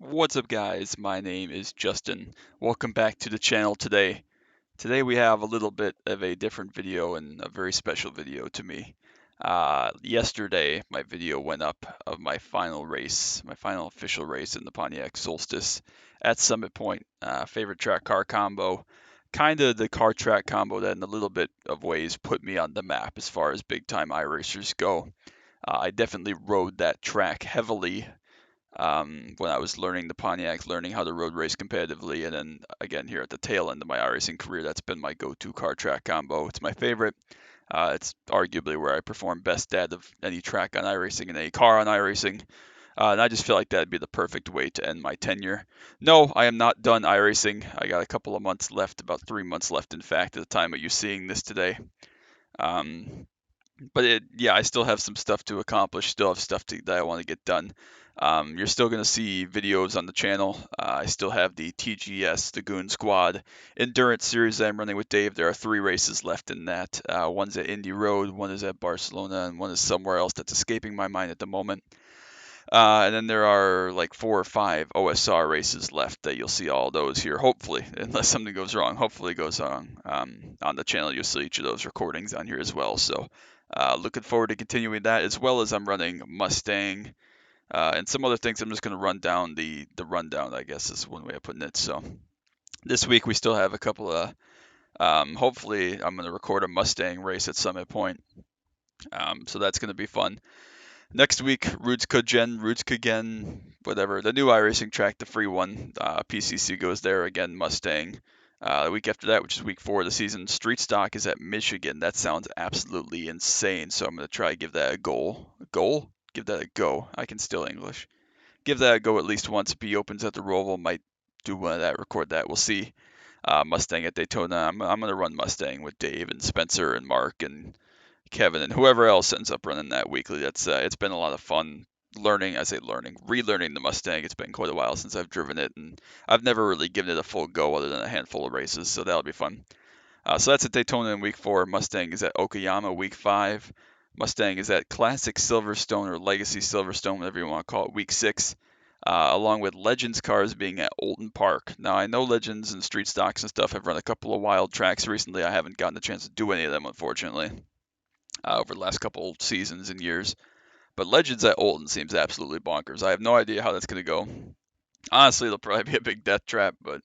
What's up, guys? My name is Justin. Welcome back to the channel today. Today we have a little bit of a different video and a very special video to me. Yesterday, my video went up of my final race, my final official race in the Pontiac Solstice at Summit Point. Favorite track car combo. Kind of the car track combo that in a little bit of ways put me on the map as far as big time iRacers go. I definitely rode that track heavily when I was learning the Pontiac, learning how to road race competitively, and then again here at the tail end of my iRacing career, that's been my go-to car track combo. It's my favorite. It's arguably where I perform best out of any track on iRacing and any car on iRacing. And I just feel like that'd be the perfect way to end my tenure. No, I am not done iRacing. I got a couple of months left, about 3 months left, in fact, at the time of you seeing this today. Yeah, I still have some stuff to accomplish, still have stuff that I want to get done. You're still going to see videos on the channel. I still have the TGS, the Goon Squad Endurance Series that I'm running with Dave. There are 3 races left in that. One's at Indy Road, one is at Barcelona, and one is somewhere else that's escaping my mind at the moment. And then there are like 4 or 5 OSR races left that you'll see all those here, hopefully, unless something goes wrong. Hopefully it goes wrong. On the channel, you'll see each of those recordings on here as well. So looking forward to continuing that, as well as I'm running Mustang and some other things. I'm just going to run down the rundown, I guess is one way of putting it. So this week we still have a couple of, hopefully I'm going to record a Mustang race at Summit Point. So that's going to be fun. Next week, Roots whatever. The new iRacing track, the free one, PCC goes there again, Mustang. The week after that, which is week 4 of the season, Street Stock is at Michigan. That sounds absolutely insane, so I'm going to try to give that a goal. A goal? Give that a go. I can still English. Give that a go at least once. If he opens at the Roval, might do one of that, record that. We'll see. Mustang at Daytona. I'm going to run Mustang with Dave and Spencer and Mark and Kevin and whoever else ends up running that weekly. That's it's been a lot of fun learning. I say learning, relearning the Mustang. It's been quite a while since I've driven it, and I've never really given it a full go other than a handful of races. So that'll be fun. So that's at Daytona in week 4. Mustang is at Okayama week 5. Mustang is at Classic Silverstone or Legacy Silverstone, whatever you want to call it, week 6. Along with Legends cars being at Olton Park. Now, I know Legends and Street Stocks and stuff have run a couple of wild tracks recently. I haven't gotten the chance to do any of them, unfortunately, over the last couple seasons and years. But Legends at Olton seems absolutely bonkers. I have no idea how that's going to go. Honestly, it'll probably be a big death trap, but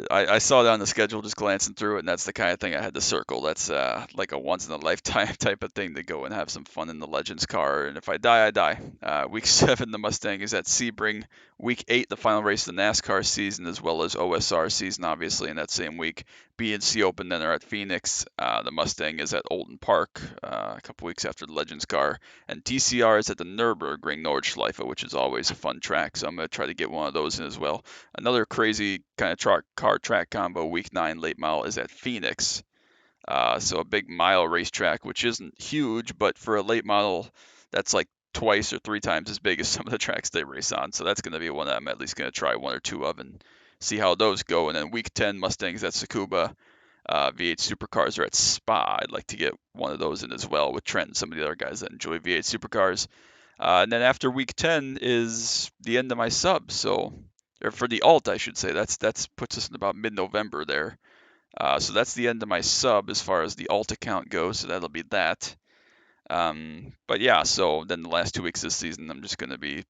I saw that on the schedule just glancing through it, and that's the kind of thing I had to circle. That's like a once in a lifetime type of thing to go and have some fun in the Legends car. And if I die, I die. Week 7, the Mustang is at Sebring. Week 8, the final race of the NASCAR season, as well as OSR season, obviously, in that same week. B and C Open then are at Phoenix. The Mustang is at Olden Park a couple weeks after the Legends car. And TCR is at the Nürburgring Nordschleife, which is always a fun track. So I'm going to try to get one of those in as well. Another crazy kind of car track combo, week 9 late mile, is at Phoenix. So a big mile racetrack, which isn't huge, but for a late model, that's like twice or 3 times as big as some of the tracks they race on. So that's going to be one that I'm at least going to try 1 or 2 of and see how those go. And then week 10, Mustangs at Tsukuba. V8 supercars are at Spa. I'd like to get one of those in as well with Trent and some of the other guys that enjoy V8 supercars. And then after week 10 is the end of my sub. So, or for the alt, I should say. That's puts us in about mid-November there. So that's the end of my sub as far as the alt account goes. So that'll be that. But yeah, so then the last 2 weeks this season, I'm just going to be,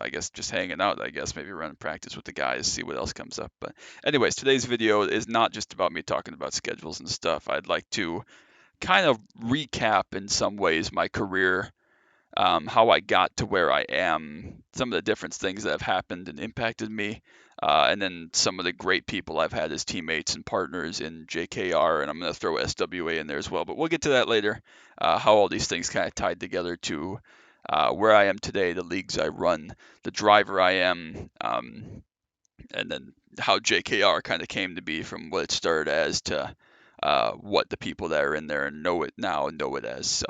I guess, just hanging out, I guess, maybe run practice with the guys, see what else comes up. But anyways, today's video is not just about me talking about schedules and stuff. I'd like to kind of recap in some ways my career, how I got to where I am, some of the different things that have happened and impacted me, and then some of the great people I've had as teammates and partners in JKR, and I'm going to throw SWA in there as well, but we'll get to that later, how all these things kind of tied together to where I am today, the leagues I run, the driver I am, and then how JKR kind of came to be from what it started as to what the people that are in there and know it now know it as. So,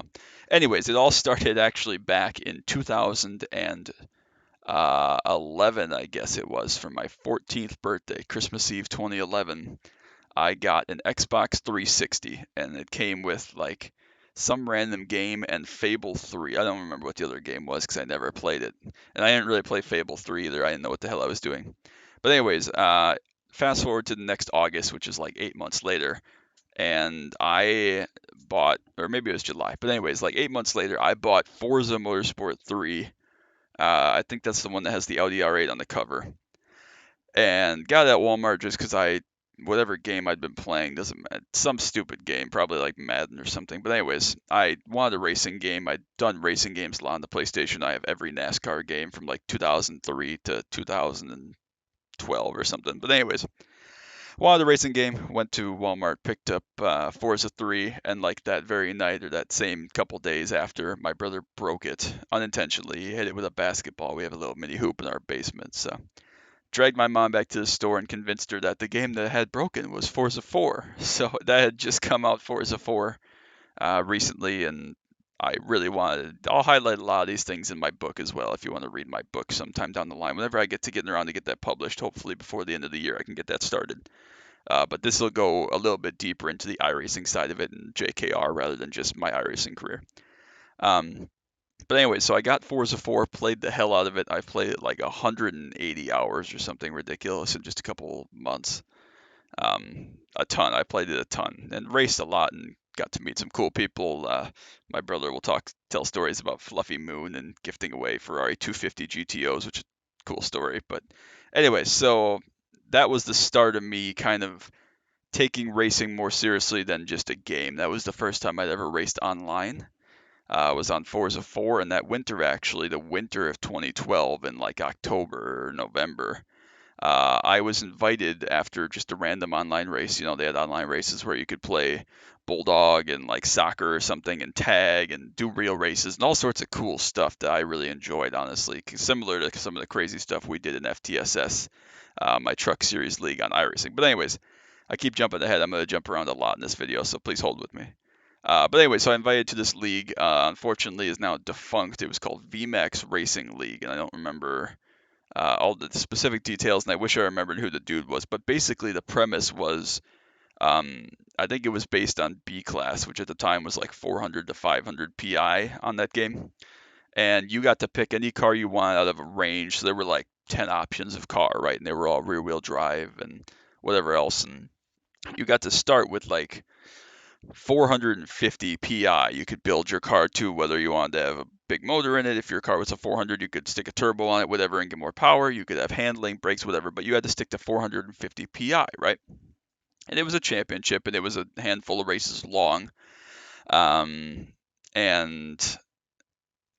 anyways, it all started actually back in 2011, I guess it was, for my 14th birthday, Christmas Eve 2011. I got an Xbox 360, and it came with like some random game, and Fable 3. I don't remember what the other game was because I never played it. And I didn't really play Fable 3 either. I didn't know what the hell I was doing. But anyways, fast forward to the next August, which is like 8 months later, and I bought, or maybe it was July, but anyways, like 8 months later, I bought Forza Motorsport 3. I think that's the one that has the Audi R8 on the cover, and got it at Walmart just because whatever game I'd been playing, doesn't matter, some stupid game, probably like Madden or something. But anyways, I wanted a racing game. I'd done racing games a lot on the PlayStation. I have every NASCAR game from like 2003 to 2012 or something. But anyways, wanted a racing game. Went to Walmart, picked up Forza 3, and like that very night or that same couple days after, my brother broke it unintentionally. He hit it with a basketball. We have a little mini hoop in our basement, so dragged my mom back to the store and convinced her that the game that had broken was Forza 4. So that had just come out, Forza 4, recently, and I really wanted. I'll highlight a lot of these things in my book as well if you want to read my book sometime down the line. Whenever I get to getting around to get that published, hopefully before the end of the year, I can get that started. But this will go a little bit deeper into the iRacing side of it and JKR rather than just my iRacing career. But anyway, so I got Forza 4, played the hell out of it. I played it like 180 hours or something ridiculous in just a couple months. A ton. I played it a ton and raced a lot and got to meet some cool people. My brother will tell stories about Fluffy Moon and gifting away Ferrari 250 GTOs, which is a cool story. But anyway, so that was the start of me kind of taking racing more seriously than just a game. That was the first time I'd ever raced online. Was on Forza 4, and that winter, actually, the winter of 2012, in like October or November, I was invited after just a random online race. You know, they had online races where you could play Bulldog and like soccer or something and tag and do real races and all sorts of cool stuff that I really enjoyed, honestly, similar to some of the crazy stuff we did in FTSS, my Truck Series League on iRacing. But anyways, I keep jumping ahead. I'm going to jump around a lot in this video, so please hold with me. But anyway, so I invited to this league. Unfortunately, is now defunct. It was called VMAX Racing League, and I don't remember all the specific details, and I wish I remembered who the dude was. But basically, the premise was, I think it was based on B class, which at the time was like 400 to 500 PI on that game, and you got to pick any car you wanted out of a range. So there were like 10 options of car, right? And they were all rear-wheel drive and whatever else, and you got to start with like 450 PI. You could build your car to whether you wanted to have a big motor in it. If your car was a 400, you could stick a turbo on it, whatever, and get more power. You could have handling, brakes, whatever, but you had to stick to 450 PI, right? And it was a championship, and it was a handful of races long. And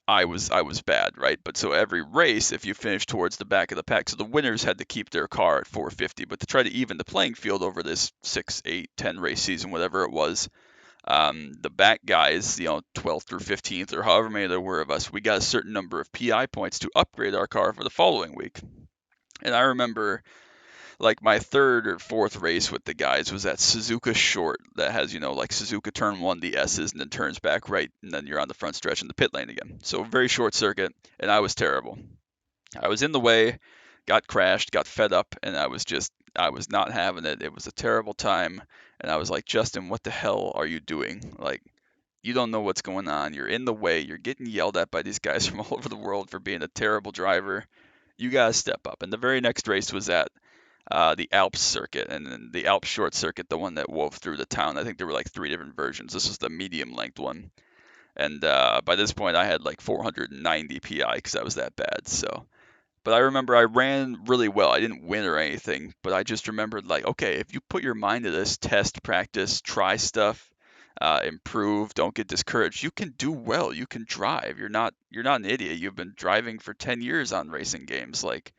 I was bad, right? But so every race, if you finished towards the back of the pack, so the winners had to keep their car at 450. But to try to even the playing field over this 6, 8, 10 race season, whatever it was, the back guys, 12th through 15th, or however many there were of us, we got a certain number of PI points to upgrade our car for the following week. And I remember, like, my third or fourth race with the guys was at Suzuka Short that has, like Suzuka turn 1, the S's, and then turns back right, and then you're on the front stretch in the pit lane again. So very short circuit, and I was terrible. I was in the way, got crashed, got fed up, and I was not having it. It was a terrible time, and I was like, Justin, what the hell are you doing? Like, you don't know what's going on. You're in the way. You're getting yelled at by these guys from all over the world for being a terrible driver. You gotta step up. And the very next race was at the Alps circuit, and then the Alps short circuit, the one that wove through the town. I think there were like 3 different versions. This was the medium length one, and by this point I had like 490 PI because I was that bad. So, but I remember I ran really well. I didn't win or anything, but I just remembered, like, okay, if you put your mind to this, test, practice, try stuff, improve, don't get discouraged, you can do well. You can drive. You're not an idiot. You've been driving for 10 years on racing games. Like,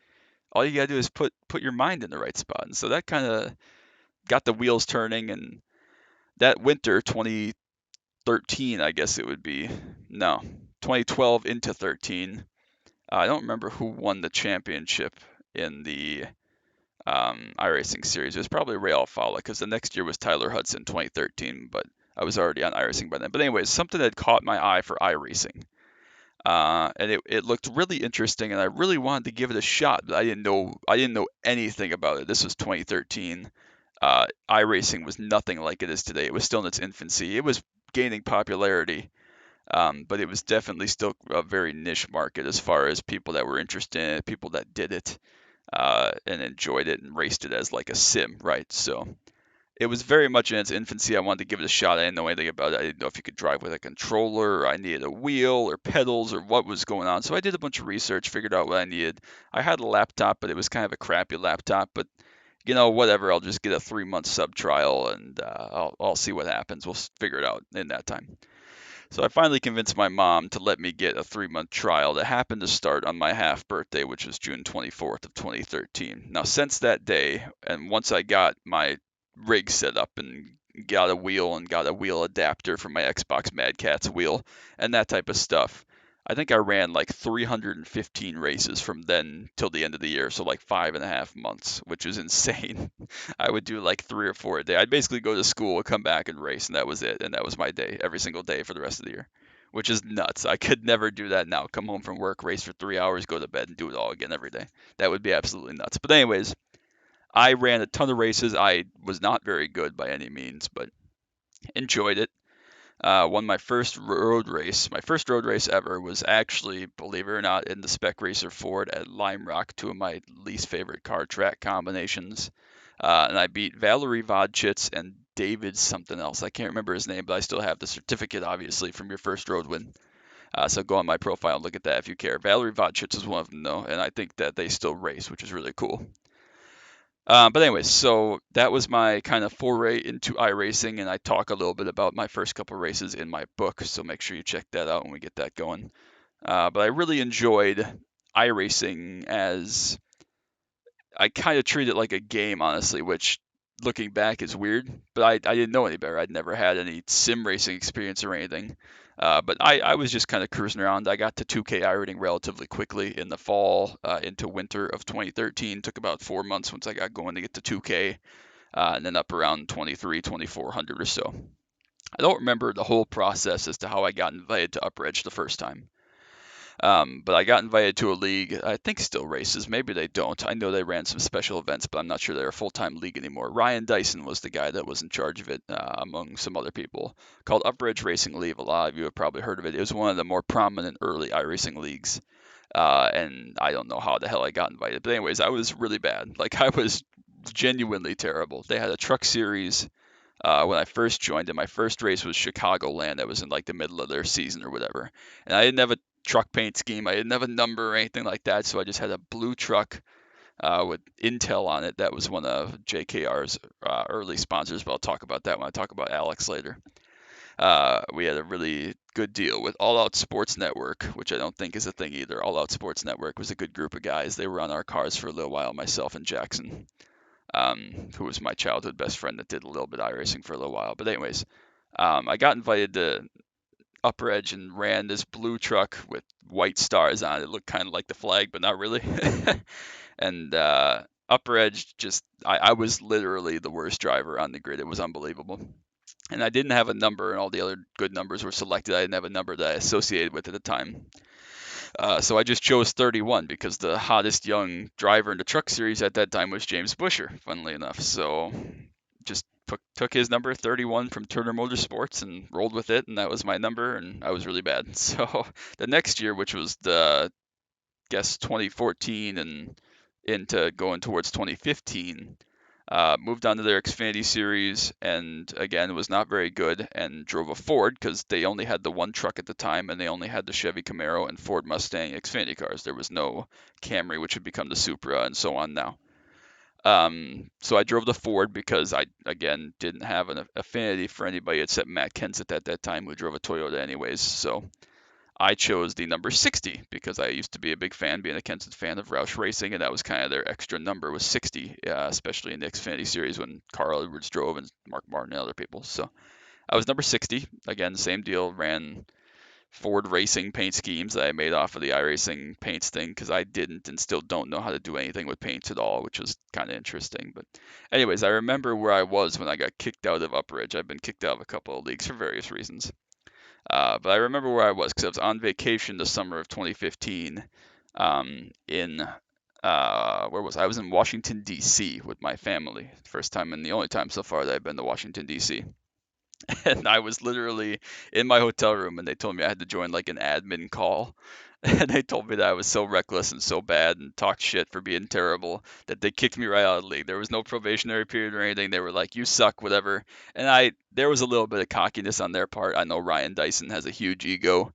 all you gotta do is put your mind in the right spot. And so that kind of got the wheels turning. And that winter, 2013, I guess it would be, no, 2012 into 13. I don't remember who won the championship in the iRacing series. It was probably Ray Alfala, because the next year was Tyler Hudson, 2013, but I was already on iRacing by then. But anyways, something that caught my eye for iRacing. And it looked really interesting, and I really wanted to give it a shot, but I didn't know anything about it. This was 2013. iRacing was nothing like it is today. It was still in its infancy. It was gaining popularity, but it was definitely still a very niche market as far as people that were interested in it, people that did it and enjoyed it and raced it as like a sim, right? So it was very much in its infancy. I wanted to give it a shot. I didn't know anything about it. I didn't know if you could drive with a controller, or I needed a wheel or pedals or what was going on. So I did a bunch of research, figured out what I needed. I had a laptop, but it was kind of a crappy laptop. But whatever. I'll just get a 3 month sub trial and I'll see what happens. We'll figure it out in that time. So I finally convinced my mom to let me get a 3 month trial that happened to start on my half birthday, which was June 24th of 2013. Now, since that day, and once I got my rig set up and got a wheel and got a wheel adapter for my Xbox Mad Catz wheel and that type of stuff, I think I ran like 315 races from then till the end of the year, so like 5.5 months, which is insane. I would do like 3 or 4 a day. I'd basically go to school, come back and race, and that was it. And that was my day every single day for the rest of the year, which is nuts. I could never do that now. Come home from work, race for 3 hours, go to bed, and do it all again every day. That would be absolutely nuts. But anyways, I ran a ton of races. I was not very good by any means, but enjoyed it. Won my first road race. My first road race ever was actually, believe it or not, in the Spec Racer Ford at Lime Rock, two of my least favorite car track combinations. And I beat Valerie Vodchitz and David something else. I can't remember his name, but I still have the certificate, obviously, from your first road win. So go on my profile and look at that if you care. Valerie Vodchitz is one of them, though, and I think that they still race, which is really cool. But anyways, so that was my kind of foray into iRacing, and I talk a little bit about my first couple races in my book, so make sure you check that out when we get that going. But I really enjoyed iRacing as I kind of treat it like a game, honestly, which looking back is weird, but I didn't know any better. I'd never had any sim racing experience or anything. But I was just kind of cruising around. I got to 2K iRacing relatively quickly in the fall into winter of 2013. Took about 4 months once I got going to get to 2K, and then up around 23, 2400 or so. I don't remember the whole process as to how I got invited to UpReg the first time. But I got invited to a league. I think still races. Maybe they don't. I know they ran some special events, but I'm not sure they're a full-time league anymore. Ryan Dyson was the guy that was in charge of it, among some other people, called UpReg Racing League. A lot of you have probably heard of it. It was one of the more prominent early iRacing leagues. And I don't know how the hell I got invited. But anyways, I was really bad. Like I was genuinely terrible. They had a truck series when I first joined it. My first race was Chicagoland. That was in like the middle of their season or whatever. And I didn't have a truck paint scheme. I didn't have a number or anything like that. So I just had a blue truck with Intel on it. That was one of JKR's early sponsors, but I'll talk about that when I talk about Alex later. We had a really good deal with All Out Sports Network, which I don't think is a thing either. All Out Sports Network was a good group of guys. They were on our cars for a little while, myself and Jackson, who was my childhood best friend that did a little bit of iRacing for a little while. But anyways, I got invited to UpReg and ran this blue truck with white stars on it. It looked kind of like the flag, but not really. And UpReg just, I was literally the worst driver on the grid. It was unbelievable. And I didn't have a number, and all the other good numbers were selected. I didn't have a number that I associated with at the time. So I just chose 31 because the hottest young driver in the truck series at that time was James Busher, funnily enough. So just took his number 31 from Turner Motorsports and rolled with it, and that was my number, and I was really bad. So the next year, which was the, guess 2014 and into going towards 2015, moved on to their Xfinity series, and again was not very good, and drove a Ford because they only had the one truck at the time, and they only had the Chevy Camaro and Ford Mustang Xfinity cars. There was no Camry, which would become the Supra, and so on now. So I drove the Ford because I, again, didn't have an affinity for anybody except Matt Kenseth at that time, who drove a Toyota anyways. So I chose the number 60 because I used to be a big fan, being a Kenseth fan of Roush Racing, and that was kind of their extra number, was 60, especially in the Xfinity series when Carl Edwards drove and Mark Martin and other people. So I was number 60. Again, same deal, ran Ford Racing paint schemes that I made off of the iRacing paints thing because I didn't and still don't know how to do anything with paints at all, which was kind of interesting. But anyways, I remember where I was when I got kicked out of UpReg. I've been kicked out of a couple of leagues for various reasons. But I remember where I was because I was on vacation the summer of 2015 in, where was I? I was in Washington, D.C. with my family. First time and the only time so far that I've been to Washington, D.C. And I was literally in my hotel room, and they told me I had to join like an admin call. And they told me that I was so reckless and so bad and talked shit for being terrible that they kicked me right out of the league. There was no probationary period or anything. They were like, "You suck, whatever." And there was a little bit of cockiness on their part. I know Ryan Dyson has a huge ego,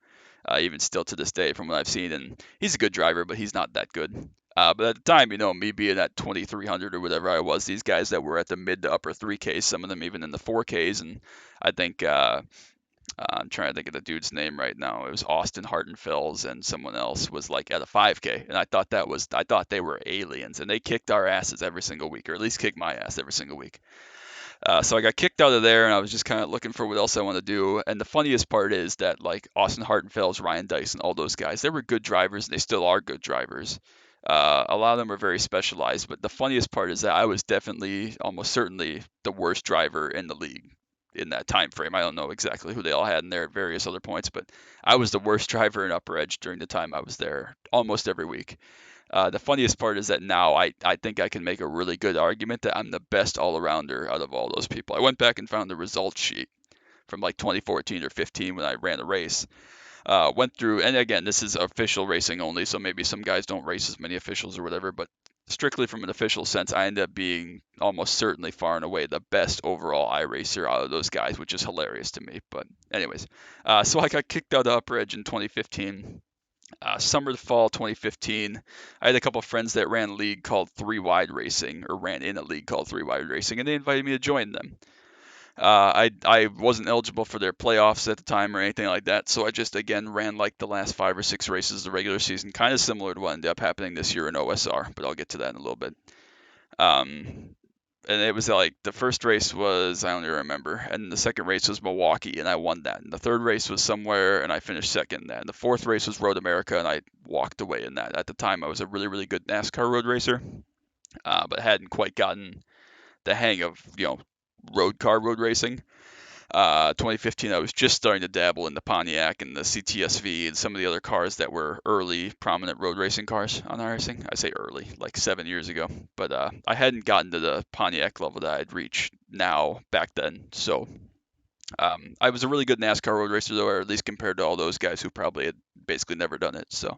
even still to this day, from what I've seen, and he's a good driver, but he's not that good. But at the time, me being at 2,300 or whatever I was, these guys that were at the mid to upper 3Ks, some of them even in the 4Ks, and I think I'm trying to think of the dude's name right now. It was Austin Hartenfels and someone else was like at a 5K, and I thought they were aliens, and they kicked our asses every single week, or at least kicked my ass every single week. So I got kicked out of there, and I was just kind of looking for what else I want to do. And the funniest part is that like Austin Hartenfels, Ryan Dyson, all those guys, they were good drivers, and they still are good drivers. A lot of them are very specialized, but the funniest part is that I was definitely, almost certainly, the worst driver in the league in that time frame. I don't know exactly who they all had in there at various other points, but I was the worst driver in Upper Edge during the time I was there, almost every week. The funniest part is that now I think I can make a really good argument that I'm the best all-arounder out of all those people. I went back and found the results sheet from like 2014 or 15 when I ran a race. Went through, and again, this is official racing only, so maybe some guys don't race as many officials or whatever, but strictly from an official sense, I ended up being almost certainly far and away the best overall iRacer out of those guys, which is hilarious to me. But anyways, so I got kicked out of Upper Edge in 2015. Summer to fall 2015, I had a couple of friends that ran a league called Three Wide Racing, or ran in a league called Three Wide Racing, and they invited me to join them. I wasn't eligible for their playoffs at the time or anything like that, so I just again ran like the last 5 or 6 races of the regular season, kind of similar to what ended up happening this year in OSR, but I'll get to that in a little bit. Um, and it was like the first race was I don't even remember, and the second race was Milwaukee, and I won that. And the third race was somewhere, and I finished second in that. And the fourth race was Road America, and I walked away in that. At the time, I was a really really good NASCAR road racer, but hadn't quite gotten the hang of road car road racing. 2015, I was just starting to dabble in the Pontiac and the CTSV and some of the other cars that were early prominent road racing cars on iRacing. I say early, like 7 years ago, but I hadn't gotten to the Pontiac level that I'd reached now back then. So I was a really good NASCAR road racer, though, or at least compared to all those guys who probably had basically never done it. So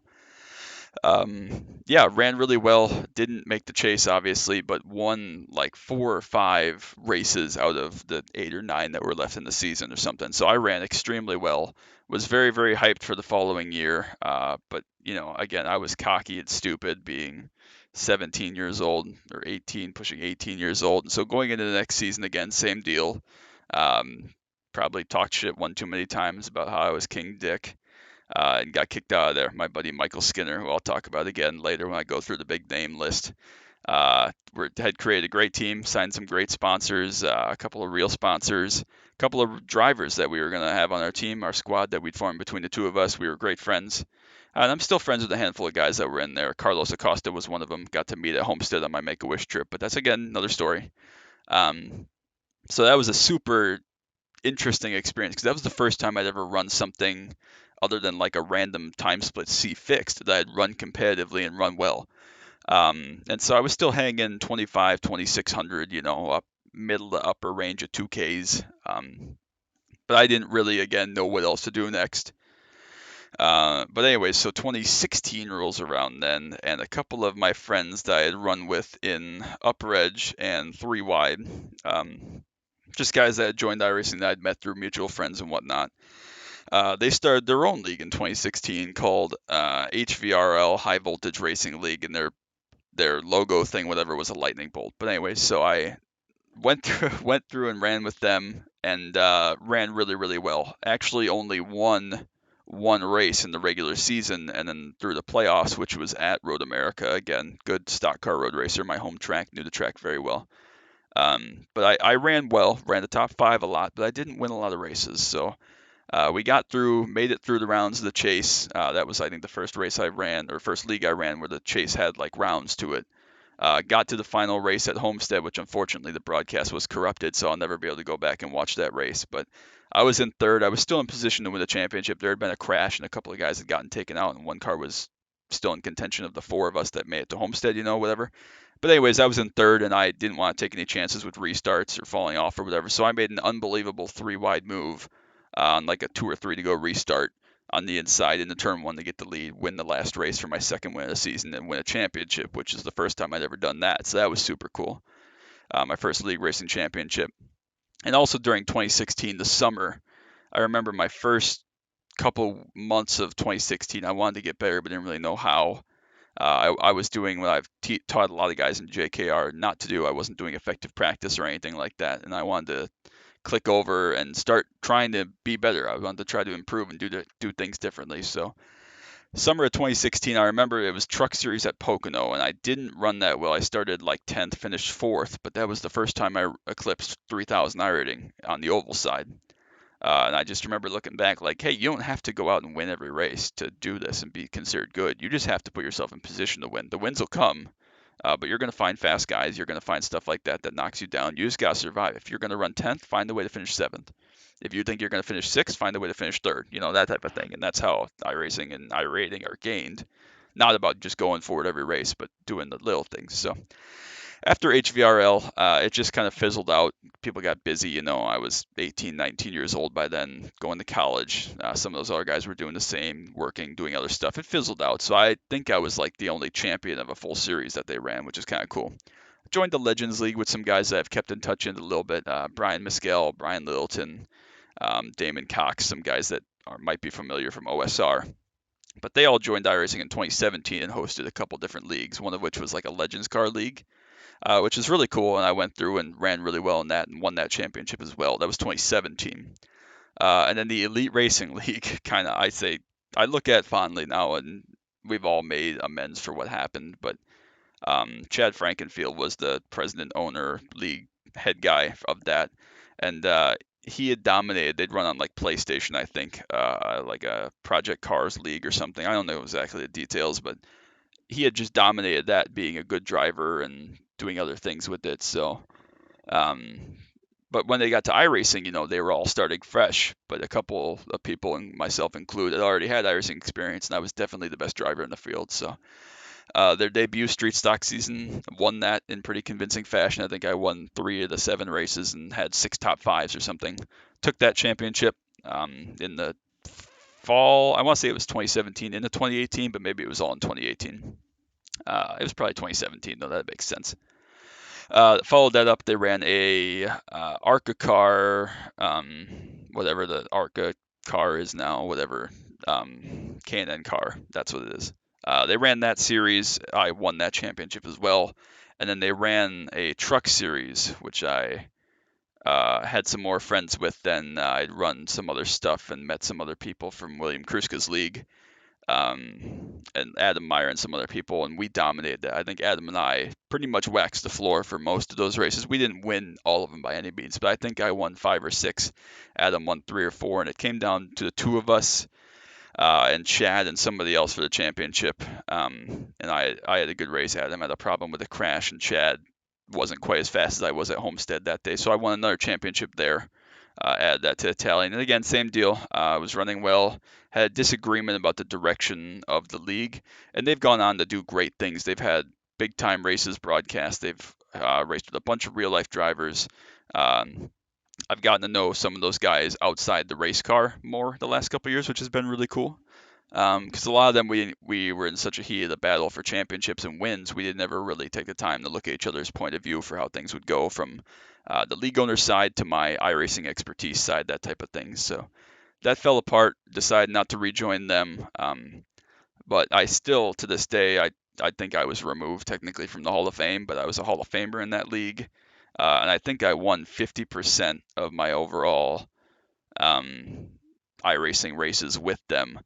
yeah, ran really well. Didn't make the chase, obviously, but won like 4 or 5 races out of the 8 or 9 that were left in the season or something. So I ran extremely well. Was very, very hyped for the following year. But, again, I was cocky and stupid being 17 years old or 18, pushing 18 years old. And so going into the next season again, same deal. Um, Probably talked shit one too many times about how I was King Dick and got kicked out of there. My buddy Michael Skinner, who I'll talk about again later when I go through the big name list, had created a great team, signed some great sponsors, a couple of real sponsors, a couple of drivers that we were going to have on our team, our squad that we'd formed between the two of us. We were great friends. And I'm still friends with a handful of guys that were in there. Carlos Acosta was one of them. Got to meet at Homestead on my Make-A-Wish trip, but that's again another story. So that was a super interesting experience because that was the first time I'd ever run something other than like a random time split C fixed that I'd run competitively and run well. And so I was still hanging 25, 2600, up middle to upper range of 2Ks. But I didn't really, again, know what else to do next. But anyway, so 2016 rolls around then, and a couple of my friends that I had run with in Upper Edge and Three Wide, just guys that had joined iRacing that I'd met through mutual friends and whatnot. They started their own league in 2016 called HVRL High Voltage Racing League, and their logo thing, whatever, was a lightning bolt. But anyway, so I went through and ran with them and ran really really well. Actually, only won one race in the regular season, and then through the playoffs, which was at Road America. Again, good stock car road racer, my home track, knew the track very well. But I ran well, ran the top 5 a lot, but I didn't win a lot of races. So we got through, made it through the rounds of the chase. That was, I think, the first race I ran, or first league I ran, where the chase had like rounds to it. Got to the final race at Homestead, which unfortunately the broadcast was corrupted, so I'll never be able to go back and watch that race. But I was in third. I was still in position to win the championship. There had been a crash, and a couple of guys had gotten taken out, and one car was still in contention of the 4 of us that made it to Homestead, whatever. But anyways, I was in third, and I didn't want to take any chances with restarts or falling off or whatever. So I made an unbelievable three wide move on like a 2 or 3 to go restart on the inside into turn one to get the lead, win the last race for my second win of the season, and win a championship, which is the first time I'd ever done that. So that was super cool. My first league racing championship. And also during 2016, the summer, I remember my first couple months of 2016, I wanted to get better, but didn't really know how. I was doing what I've taught a lot of guys in JKR not to do. I wasn't doing effective practice or anything like that, and I wanted to click over and start trying to be better. I wanted to try to improve and do things differently. So summer of 2016, I remember it was Truck Series at Pocono, and I didn't run that well. I started like 10th, finished 4th, but that was the first time I eclipsed 3,000 iRating on the oval side. And I just remember looking back like, hey, you don't have to go out and win every race to do this and be considered good. You just have to put yourself in position to win. The wins will come, but you're going to find fast guys. You're going to find stuff like that that knocks you down. You just got to survive. If you're going to run 10th, find a way to finish 7th. If you think you're going to finish 6th, find a way to finish 3rd. You know, that type of thing. And that's how iRacing and iRating are gained. Not about just going forward every race, but doing the little things. So after HVRL, it just kind of fizzled out. People got busy. You know, I was 18, 19 years old by then, going to college. Some of those other guys were doing the same, working, doing other stuff. It fizzled out. So I think I was like the only champion of a full series that they ran, which is kind of cool. Joined the Legends League with some guys that I've kept in touch in a little bit. Brian Mescal, Brian Littleton, Damon Cox, some guys that might be familiar from OSR. But they all joined iRacing in 2017 and hosted a couple different leagues, one of which was like a Legends Car League, which is really cool. And I went through and ran really well in that and won that championship as well. That was 2017. And then the Elite Racing League, kind of, I look at fondly now, and we've all made amends for what happened. But Chad Frankenfield was the president, owner, league head guy of that, and he had dominated. They'd run on like PlayStation, I think, like a Project Cars League or something. I don't know exactly the details, but he had just dominated that, being a good driver and doing other things with it. So, um, but when they got to iRacing, you know, they were all starting fresh. But a couple of people, and myself included, already had iRacing experience, and I was definitely the best driver in the field. So, their debut street stock season, won that in pretty convincing fashion. I think I won 3 of the 7 races and had 6 top 5s or something. Took that championship in the fall. I want to say it was 2017 into 2018, but maybe it was all in 2018. It was probably 2017, though. That makes sense. Followed that up, they ran a ARCA car, whatever the ARCA car is now, whatever, K&N car. That's what it is. They ran that series. I won that championship as well. And then they ran a truck series, which I had some more friends with. Then I'd run some other stuff and met some other people from William Kruska's league, and Adam Meyer and some other people, and we dominated that. I think Adam and I pretty much waxed the floor for most of those races. We didn't win all of them by any means, but I think I won 5 or 6. Adam won 3 or 4, and it came down to the two of us, and Chad and somebody else for the championship. And I had a good race. Adam had a problem with a crash, and Chad wasn't quite as fast as I was at Homestead that day, so I won another championship there. Add that to Italian. And again, same deal. I was running well, had a disagreement about the direction of the league, and they've gone on to do great things. They've had big time races broadcast. They've raced with a bunch of real life drivers. I've gotten to know some of those guys outside the race car more the last couple of years, which has been really cool. Because a lot of them, we were in such a heat of the battle for championships and wins, we did never really take the time to look at each other's point of view for how things would go from the league owner side to my iRacing expertise side, that type of thing. So that fell apart. Decided not to rejoin them. But I still, to this day, I think I was removed technically from the Hall of Fame, but I was a Hall of Famer in that league, and I think I won 50% of my overall iRacing races with them,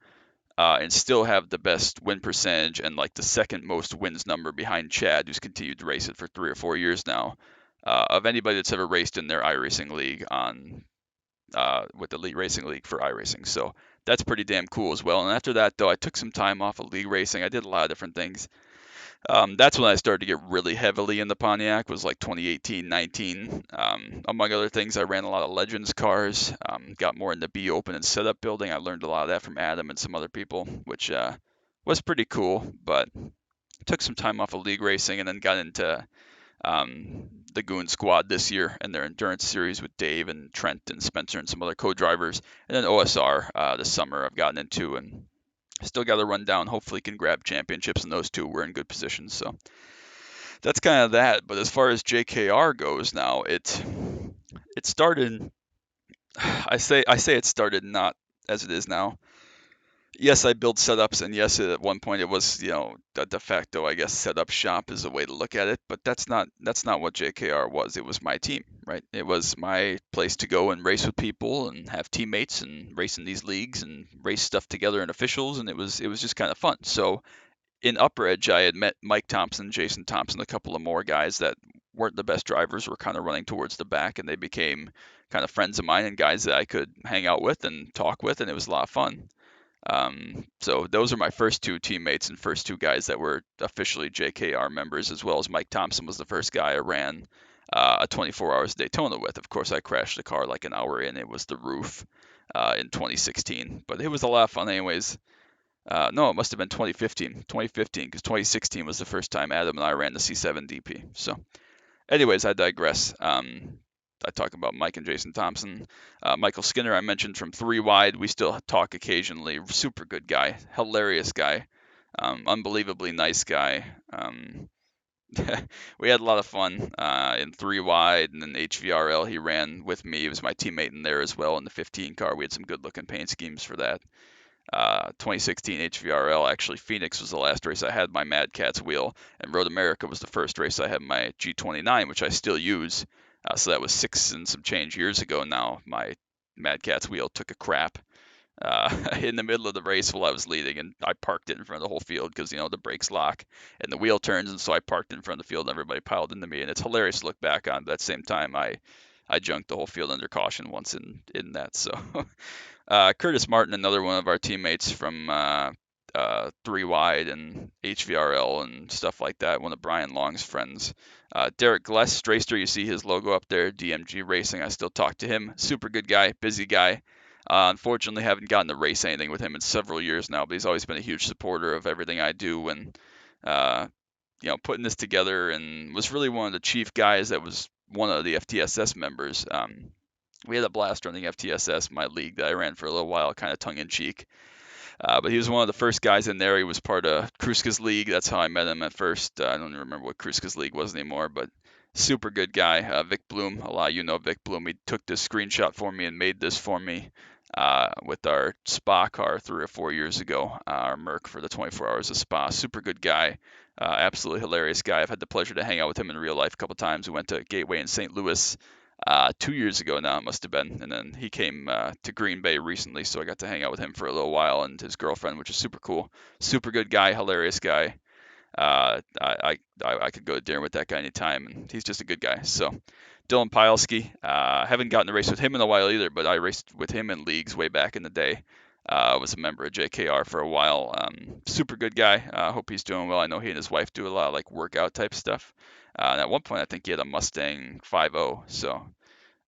and still have the best win percentage and like the second most wins number behind Chad, who's continued to race it for 3 or 4 years now, of anybody that's ever raced in their iRacing league on with the Elite Racing League for iRacing. So that's pretty damn cool as well. And after that, though, I took some time off of league racing. I did a lot of different things. That's when I started to get really heavily into Pontiac, was like 2018, 19. Among other things, I ran a lot of Legends cars, got more into B open and setup building. I learned a lot of that from Adam and some other people, which was pretty cool. But took some time off of league racing, and then got into the Goon Squad this year and their endurance series with Dave and Trent and Spencer and some other co-drivers. And then OSR this summer I've gotten into, and still got to run down. Hopefully can grab championships in those two. We're in good positions. So that's kind of that. But as far as JKR goes now, it started. I say it started not as it is now. Yes, I build setups, and yes, at one point it was, a de facto, I guess, setup shop is a way to look at it. But that's not what JKR was. It was my team, right? It was my place to go and race with people and have teammates and race in these leagues and race stuff together in officials, and it was just kind of fun. So in Upper Edge, I had met Mike Thompson, Jason Thompson, a couple of more guys that weren't the best drivers, were kind of running towards the back, and they became kind of friends of mine and guys that I could hang out with and talk with, and it was a lot of fun. So those are my first two teammates and first two guys that were officially JKR members, as well as Mike Thompson was the first guy I ran a 24 hours Daytona with. Of course, I crashed the car like an hour in. It was the roof in 2016, but it was a lot of fun anyways. No, it must have been 2015. 2015, because 2016 was the first time Adam and I ran the C7 DP. So, anyways, I digress. I talk about Mike and Jason Thompson. Michael Skinner, I mentioned from Three Wide. We still talk occasionally. Super good guy, hilarious guy, unbelievably nice guy. We had a lot of fun in Three Wide, and then HVRL. He ran with me. He was my teammate in there as well in the 15 car. We had some good looking paint schemes for that. 2016 HVRL. Actually, Phoenix was the last race I had my Mad Catz wheel, and Road America was the first race I had my G29, which I still use. So that was 6 and some change years ago now. My Mad Catz wheel took a crap in the middle of the race while I was leading, and I parked it in front of the whole field because the brakes lock and the wheel turns, and so I parked it in front of the field, and everybody piled into me, and it's hilarious to look back on. But at the same time, I junked the whole field under caution once in that. So Curtis Martin, another one of our teammates from Three Wide and HVRL and stuff like that, one of Brian Long's friends. Derek Gless, Strayster, you see his logo up there, DMG Racing. I still talk to him. Super good guy, busy guy. Unfortunately, haven't gotten to race anything with him in several years now, but he's always been a huge supporter of everything I do, and uh, putting this together, and was really one of the chief guys that was one of the FTSS members. We had a blast running FTSS, my league that I ran for a little while, kind of tongue in cheek. But he was one of the first guys in there. He was part of Kruska's league. That's how I met him at first. I don't even remember what Kruska's league was anymore, but super good guy. Vic Bloom, a lot of you know Vic Bloom. He took this screenshot for me and made this for me with our Spa car 3 or 4 years ago, our Merc for the 24 hours of Spa. Super good guy. Absolutely hilarious guy. I've had the pleasure to hang out with him in real life a couple times. We went to Gateway in St. Louis 2 years ago now, it must have been. And then he came to Green Bay recently, so I got to hang out with him for a little while, and his girlfriend, which is super cool. Super good guy, hilarious guy. I could go to dinner with that guy anytime, and he's just a good guy. So Dylan Pielski, haven't gotten to race with him in a while either, but I raced with him in leagues way back in the day. I was a member of JKR for a while. Super good guy. Hope he's doing well. I know he and his wife do a lot of like workout type stuff. And at one point, I think he had a Mustang 5.0, so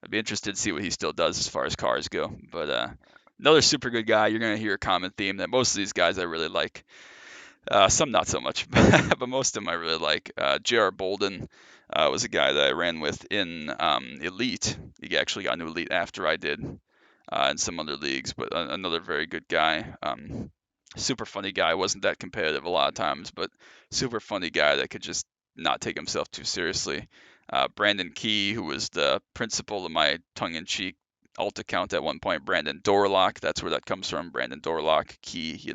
I'd be interested to see what he still does as far as cars go. But another super good guy. You're going to hear a common theme that most of these guys I really like. Some not so much, but most of them I really like. J.R. Bolden was a guy that I ran with in Elite. He actually got into Elite after I did in some other leagues, but another very good guy. Super funny guy. Wasn't that competitive a lot of times, but super funny guy that could just not take himself too seriously. Brandon Key, who was the principal of my tongue-in-cheek alt account at one point. Brandon Dorlock, that's where that comes from. Brandon Dorlock, Key,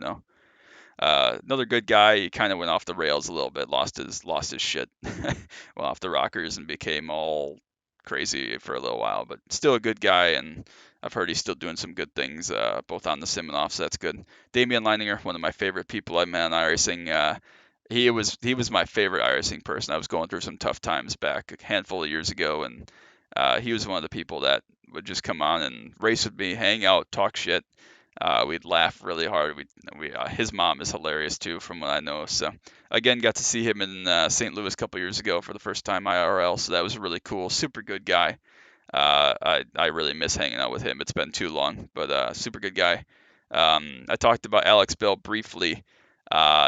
another good guy. He kind of went off the rails a little bit, lost his shit, went off the rockers and became all crazy for a little while. But still a good guy, and I've heard he's still doing some good things, both on the sim and off. So that's good. Damian Leininger, one of my favorite people I met on iRacing. He was my favorite iRacing person. I was going through some tough times back a handful of years ago, and he was one of the people that would just come on and race with me, hang out, talk shit. We'd laugh really hard. His mom is hilarious too, from what I know. So again, got to see him in St. Louis a couple years ago for the first time IRL. So that was really cool. Super good guy. I really miss hanging out with him. It's been too long, but super good guy. I talked about Alex Bell briefly.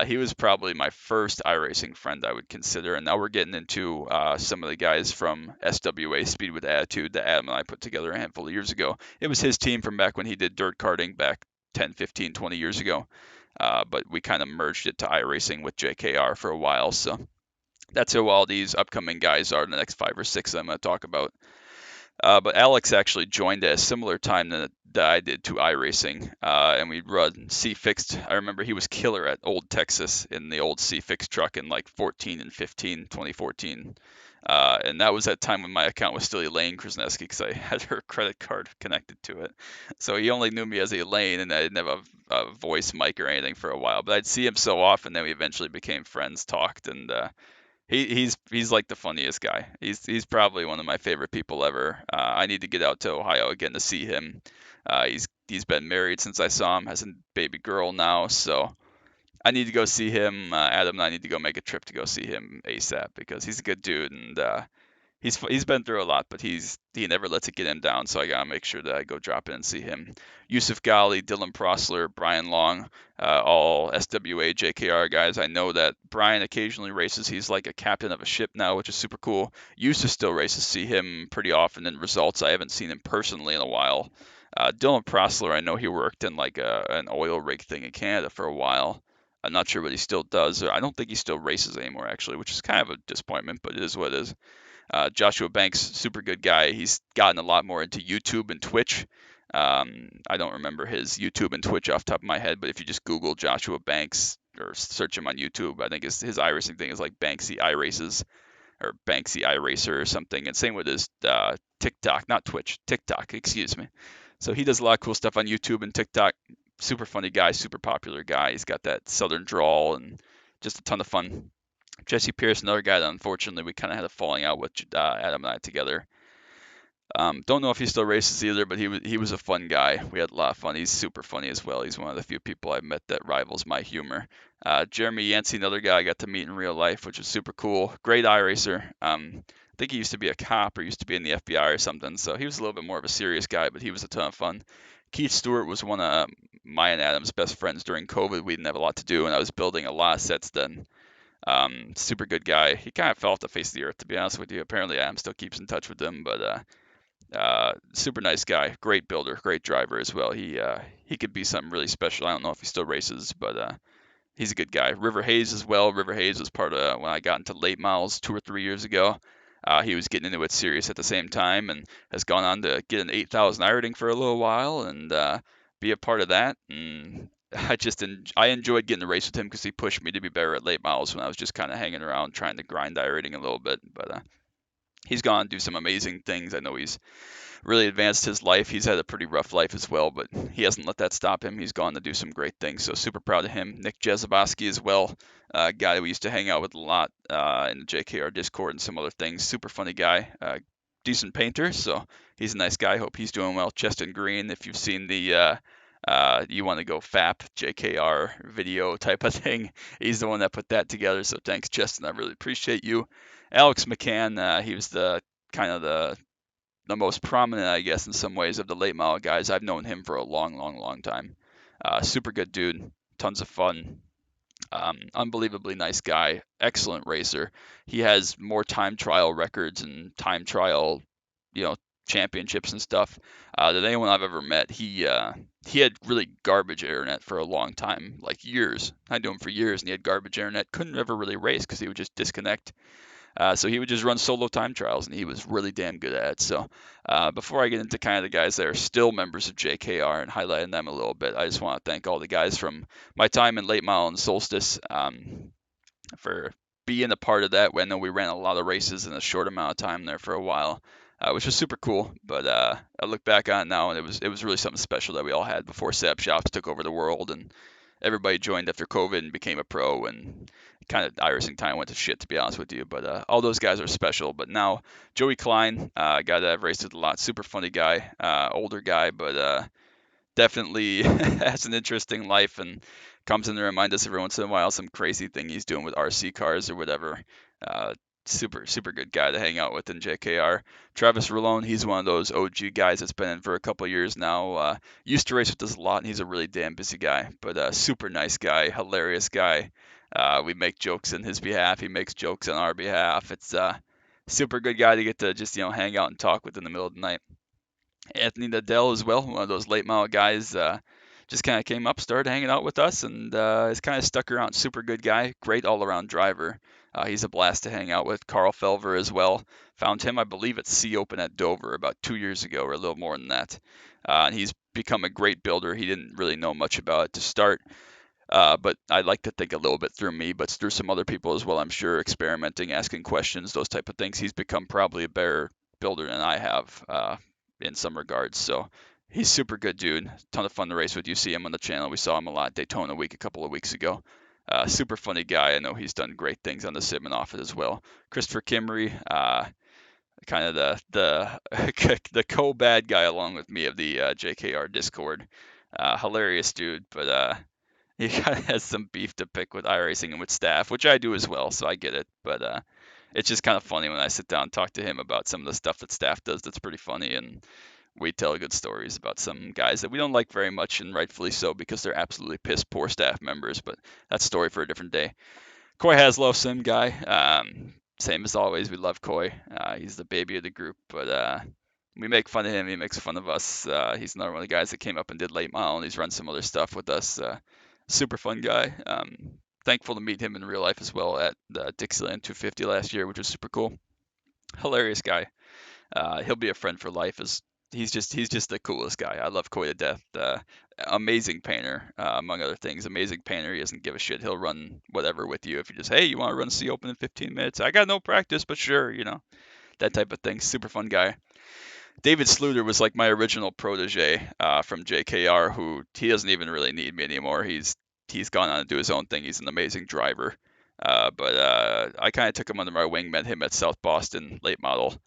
He was probably my first iRacing friend I would consider, and now we're getting into some of the guys from SWA Speed with Attitude that Adam and I put together a handful of years ago. It was his team from back when he did dirt karting back 10, 15, 20 years ago, but we kind of merged it to iRacing with JKR for a while, so that's who all these upcoming guys are, the next 5 or 6 I'm going to talk about. But Alex actually joined at a similar time that I did to iRacing, and we'd run C fixed. I remember he was killer at Old Texas in the old C fixed truck in like 14 and 15, 2014. And that was that time when my account was still Elaine Krasneski because I had her credit card connected to it. So he only knew me as Elaine, and I didn't have a voice mic or anything for a while. But I'd see him so often that we eventually became friends, talked, and he's like the funniest guy. He's probably one of my favorite people ever. I need to get out to Ohio again to see him. He's been married since I saw him, has a baby girl now, so I need to go see him. Adam and I need to go make a trip to go see him ASAP because he's a good dude, and he's been through a lot, but he never lets it get him down. So I gotta make sure that I go drop in and see him. Yusuf Ghali, Dylan Prosler, Brian Long, all SWA JKR guys. I know that Brian occasionally races. He's like a captain of a ship now, which is super cool. Yusuf still races. See him pretty often in results. I haven't seen him personally in a while. Dylan Prosler, I know he worked in like an oil rig thing in Canada for a while. I'm not sure what he still does. I don't think he still races anymore, actually, which is kind of a disappointment, but it is what it is. Joshua Banks, super good guy. He's gotten a lot more into YouTube and Twitch. I don't remember his YouTube and Twitch off the top of my head, but if you just Google Joshua Banks or search him on YouTube, I think his iRacing thing is like Banksy iRaces or Banksy iRacer or something. And same with his TikTok, not Twitch, TikTok, excuse me. So he does a lot of cool stuff on YouTube and TikTok. Super funny guy, super popular guy. He's got that southern drawl and just a ton of fun. Jesse Pierce, another guy that unfortunately we kind of had a falling out with Adam and I together. Don't know if he still races either, but he was a fun guy. We had a lot of fun. He's super funny as well. He's one of the few people I've met that rivals my humor. Jeremy Yancey, another guy I got to meet in real life, which was super cool. Great iRacer. I think he used to be a cop or used to be in the FBI or something, so he was a little bit more of a serious guy, but he was a ton of fun. Keith Stewart was one of my and Adam's best friends during COVID. We didn't have a lot to do, and I was building a lot of sets then. Super good guy. He kind of fell off the face of the earth, to be honest with you. Apparently, Adam still keeps in touch with him, but super nice guy. Great builder, great driver as well. He could be something really special. I don't know if he still races, but he's a good guy. River Hayes as well. River Hayes was part of when I got into late models 2 or 3 years ago. He was getting into it serious at the same time and has gone on to get an 8,000 I rating for a little while and be a part of that. And I enjoyed getting to race with him because he pushed me to be better at late models when I was just kind of hanging around trying to grind I rating a little bit. But he's gone to do some amazing things. I know he's really advanced his life. He's had a pretty rough life as well, but he hasn't let that stop him. He's gone to do some great things. So super proud of him. Nick Jezebowski as well, a guy we used to hang out with a lot in the JKR Discord and some other things. Super funny guy, decent painter. So he's a nice guy. Hope he's doing well. Cheston Green, if you've seen the you want to go FAP JKR video type of thing, he's the one that put that together. So thanks, Cheston. I really appreciate you. Alex McCann, he was the kind of the most prominent, I guess, in some ways of the late model guys. I've known him for a long, long, long time. Super good dude, tons of fun, unbelievably nice guy, excellent racer. He has more time trial records and time trial, you know, championships and stuff than anyone I've ever met. He had really garbage internet for a long time, like years. I knew him for years, and he had garbage internet. Couldn't ever really race because he would just disconnect. So he would just run solo time trials, and he was really damn good at it. So before I get into kind of the guys that are still members of JKR and highlighting them a little bit, I just want to thank all the guys from my time in late model and Solstice for being a part of that. I know we ran a lot of races in a short amount of time there for a while, which was super cool. But I look back on it now, and it was really something special that we all had before Sap Shops took over the world, and everybody joined after COVID and became a pro, and kind of iRacing time went to shit, to be honest with you. But all those guys are special. But now Joey Klein, a guy that I've raced with a lot, super funny guy, older guy, but definitely has an interesting life and comes in to remind us every once in a while some crazy thing he's doing with RC cars or whatever. super good guy to hang out with in JKR. Travis Rolone, he's one of those OG guys that's been in for a couple years now. Used to race with us a lot, and he's a really damn busy guy, but super nice guy, hilarious guy. We make jokes in his behalf. He makes jokes on our behalf. It's super good guy to get to just hang out and talk with in the middle of the night. Anthony Nadell as well, one of those late model guys. Just kind of came up, started hanging out with us, and has kind of stuck around. Super good guy, great all-around driver. He's a blast to hang out with. Carl Felver as well. Found him, I believe, at Sea Open at Dover about 2 years ago, or a little more than that. And he's become a great builder. He didn't really know much about it to start, but I like to think a little bit through me, but through some other people as well, I'm sure, experimenting, asking questions, those type of things. He's become probably a better builder than I have in some regards. So he's super good dude. Ton of fun to race with. You see him on the channel. We saw him a lot at Daytona Week a couple of weeks ago. Super funny guy. I know he's done great things on the sim and off it as well. Christopher Kimmery, kind of the co-bad guy along with me of the JKR Discord. Hilarious dude, but he kind of has some beef to pick with iRacing and with staff, which I do as well, so I get it. But it's just kind of funny when I sit down and talk to him about some of the stuff that staff does that's pretty funny, and we tell good stories about some guys that we don't like very much, and rightfully so, because they're absolutely piss poor staff members, but that's a story for a different day. Coy Haslow, sim guy. Same as always, we love Coy. He's the baby of the group, but we make fun of him. He makes fun of us. He's another one of the guys that came up and did late mile, and he's run some other stuff with us. Super fun guy. Thankful to meet him in real life as well at the Dixieland 250 last year, which was super cool. Hilarious guy. He'll be a friend for life. He's just the coolest guy. I love Coy to death. Amazing painter, among other things. Amazing painter. He doesn't give a shit. He'll run whatever with you if you just, hey, you want to run Sea Open in 15 minutes? I got no practice, but sure, that type of thing. Super fun guy. David Sluter was like my original protege from JKR, who he doesn't even really need me anymore. He's gone on to do his own thing. He's an amazing driver. But I kind of took him under my wing, met him at South Boston late model.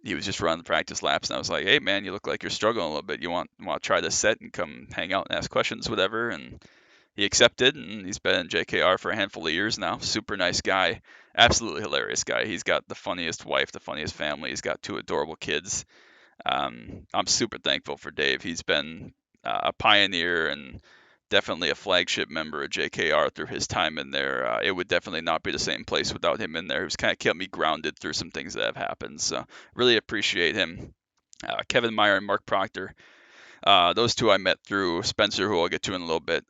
He was just running the practice laps, and I was like, "Hey man, you look like you're struggling a little bit. You want to try this set and come hang out and ask questions, whatever." And he accepted, and he's been in JKR for a handful of years now. Super nice guy, absolutely hilarious guy. He's got the funniest wife, the funniest family. He's got two adorable kids. I'm super thankful for Dave. He's been a pioneer and definitely a flagship member of JKR through his time in there. It would definitely not be the same place without him in there. He's kind of kept me grounded through some things that have happened. So really appreciate him. Kevin Meyer and Mark Proctor. Those two I met through Spencer, who I'll get to in a little bit.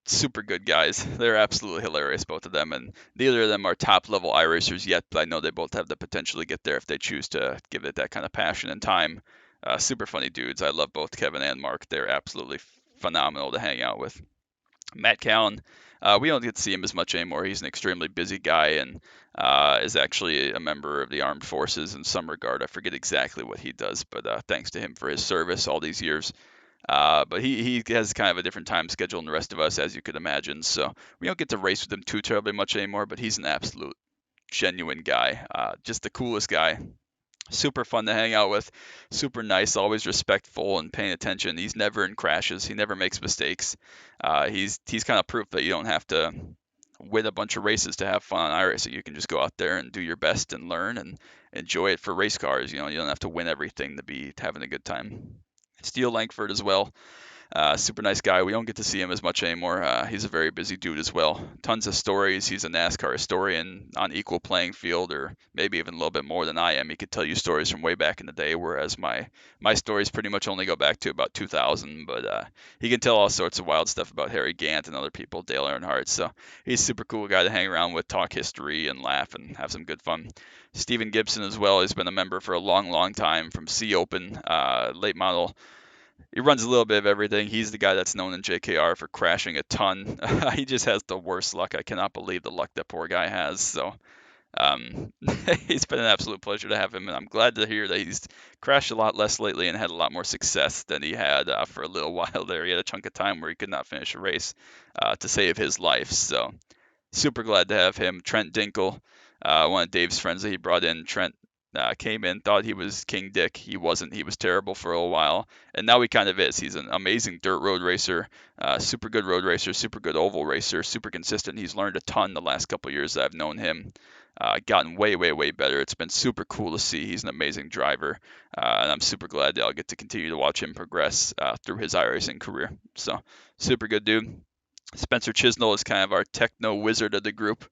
Super good guys. They're absolutely hilarious, both of them. And neither of them are top level iRacers yet, but I know they both have the potential to get there if they choose to give it that kind of passion and time. Super funny dudes. I love both Kevin and Mark. They're absolutely phenomenal to hang out with. Matt Callan, we don't get to see him as much anymore. He's an extremely busy guy and is actually a member of the armed forces in some regard. I forget exactly what he does, but thanks to him for his service all these years. But he has kind of a different time schedule than the rest of us, as you could imagine. So we don't get to race with him too terribly much anymore, but he's an absolute genuine guy. Just the coolest guy. Super fun to hang out with. Super nice, always respectful and paying attention. He's never in crashes. He never makes mistakes. He's kind of proof that you don't have to win a bunch of races to have fun on iRacing. You can just go out there and do your best and learn and enjoy it for race cars. You don't have to win everything to be having a good time. Steele Langford as well. Super nice guy. We don't get to see him as much anymore. He's a very busy dude as well. Tons of stories. He's a NASCAR historian on equal playing field, or maybe even a little bit more than I am. He could tell you stories from way back in the day, whereas my stories pretty much only go back to about 2000. But he can tell all sorts of wild stuff about Harry Gant and other people, Dale Earnhardt. So he's a super cool guy to hang around with, talk history, and laugh and have some good fun. Stephen Gibson as well. He's been a member for a long, long time from Sea Open, late model. He runs a little bit of everything. He's the guy that's known in JKR for crashing a ton. He just has the worst luck. I cannot believe the luck that poor guy has. So it's been an absolute pleasure to have him, and I'm glad to hear that he's crashed a lot less lately and had a lot more success than he had for a little while there. He had a chunk of time where he could not finish a race to save his life. So super glad to have him. Trent Dinkle, one of Dave's friends that he brought in. Trent came in, thought he was King Dick. He wasn't. He was terrible for a while, and now he kind of is. He's an amazing dirt road racer, super good road racer, super good oval racer, super consistent. He's learned a ton the last couple years that I've known him. gotten way, way, way better. It's been super cool to see. He's an amazing driver, and I'm super glad that I'll get to continue to watch him progress through his iRacing career. So, super good dude. Spencer Chisnell is kind of our techno wizard of the group.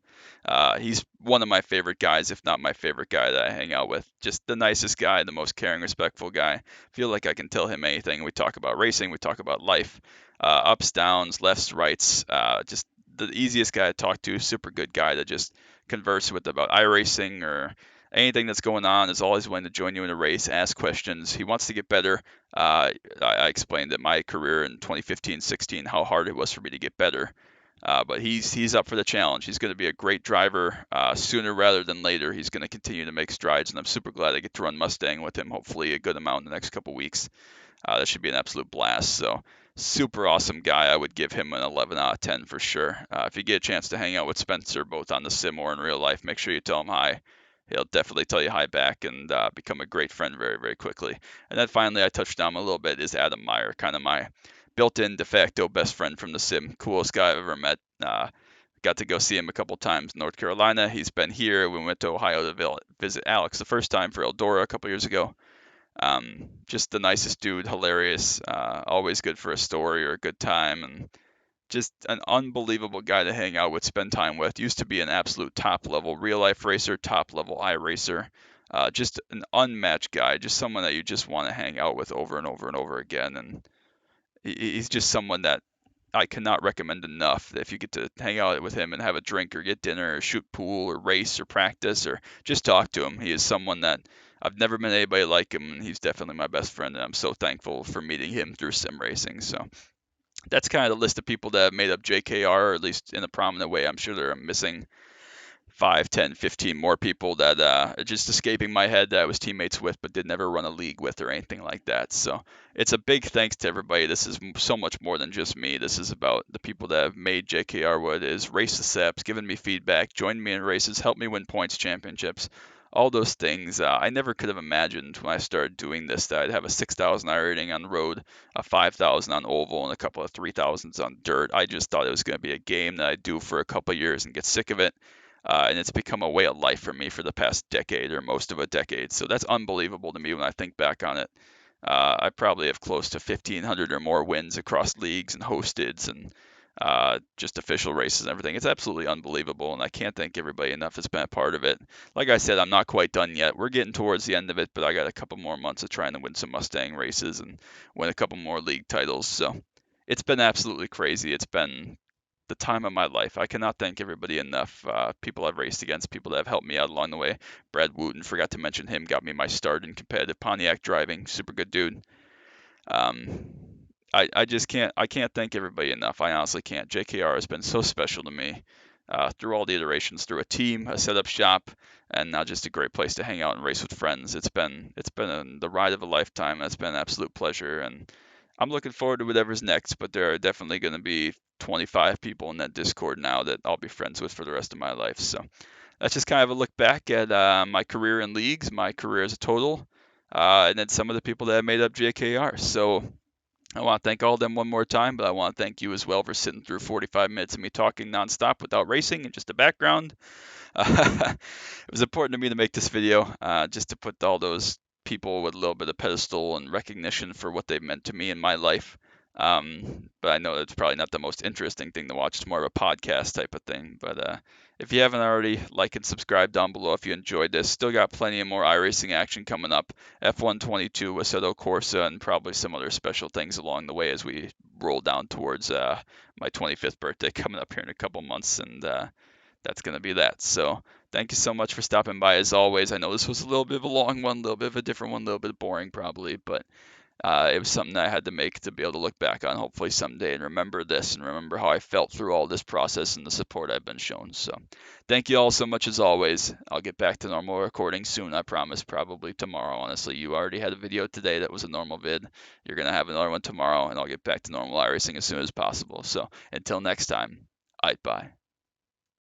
He's one of my favorite guys, if not my favorite guy that I hang out with. Just the nicest guy, the most caring, respectful guy. Feel like I can tell him anything. We talk about racing, we talk about life, ups, downs, lefts, rights. Just the easiest guy to talk to. Super good guy to just converse with about iRacing or anything that's going on. Is always willing to join you in a race, ask questions. He wants to get better. I explained that my career in 2015-16, how hard it was for me to get better. But he's up for the challenge. He's going to be a great driver sooner rather than later. He's going to continue to make strides, and I'm super glad I get to run Mustang with him. Hopefully, a good amount in the next couple weeks. That should be an absolute blast. So, super awesome guy. I would give him an 11 out of 10 for sure. If you get a chance to hang out with Spencer, both on the sim or in real life, make sure you tell him hi. He'll definitely tell you hi back and become a great friend very, very quickly. And then finally, I touched on him a little bit, is Adam Meyer, kind of my built-in de facto best friend from the sim. Coolest guy I've ever met. Got to go see him a couple times in North Carolina. He's been here. We went to Ohio to visit Alex the first time for Eldora a couple years ago. Just the nicest dude, hilarious, always good for a story or a good time, and just an unbelievable guy to hang out with, spend time with. Used to be an absolute top level real life racer, top level iRacer. Just an unmatched guy, just someone that you just want to hang out with over and over and over again. And he's just someone that I cannot recommend enough. If you get to hang out with him and have a drink or get dinner or shoot pool or race or practice or just talk to him, he is someone that I've never met anybody like him, and he's definitely my best friend. And I'm so thankful for meeting him through sim racing. So that's kind of the list of people that have made up JKR, or at least in a prominent way. I'm sure there are missing 5, 10, 15 more people that are just escaping my head that I was teammates with but did never run a league with or anything like that. So it's a big thanks to everybody. This is so much more than just me. This is about the people that have made JKR what it is, race the steps, given me feedback, joined me in races, helped me win points, championships, all those things. I never could have imagined when I started doing this that I'd have a 6,000 I rating on the road, a 5,000 on oval, and a couple of 3,000s on dirt. I just thought it was going to be a game that I'd do for a couple of years and get sick of it. And it's become a way of life for me for the past decade or most of a decade. So that's unbelievable to me when I think back on it. I probably have close to 1,500 or more wins across leagues and hosteds and just official races and everything. It's absolutely unbelievable, and I can't thank everybody enough that's been a part of it. Like I said, I'm not quite done yet. We're getting towards the end of it, but I got a couple more months of trying to win some Mustang races and win a couple more league titles. So it's been absolutely crazy. It's been the time of my life. I cannot thank everybody enough. People I've raced against, people that have helped me out along the way. Brad Wooten, forgot to mention him, got me my start in competitive Pontiac driving. Super good dude. Um, I just can't thank everybody enough. I honestly can't. JKR has been so special to me through all the iterations, through a team, a setup shop, and now just a great place to hang out and race with friends. It's been the ride of a lifetime. It's been an absolute pleasure, and I'm looking forward to whatever's next. But there are definitely going to be 25 people in that Discord now that I'll be friends with for the rest of my life. So that's just kind of a look back at my career in leagues, my career as a total, and then some of the people that have made up JKR. So I want to thank all of them one more time, but I want to thank you as well for sitting through 45 minutes of me talking nonstop without racing and just the background. It was important to me to make this video just to put all those people with a little bit of pedestal and recognition for what they've meant to me in my life. But I know it's probably not the most interesting thing to watch. It's more of a podcast type of thing. But if you haven't already, like and subscribe down below if you enjoyed this. Still got plenty of more iRacing action coming up. F122, Assetto Corsa, and probably some other special things along the way as we roll down towards my 25th birthday coming up here in a couple months. And that's going to be that. So thank you so much for stopping by as always. I know this was a little bit of a long one, a little bit of a different one, a little bit boring probably, but it was something that I had to make to be able to look back on hopefully someday and remember this and remember how I felt through all this process and the support I've been shown. So thank you all so much as always. I'll get back to normal recording soon, I promise, probably tomorrow. Honestly, you already had a video today that was a normal vid. You're going to have another one tomorrow, and I'll get back to normal iRacing as soon as possible. So until next time, bye.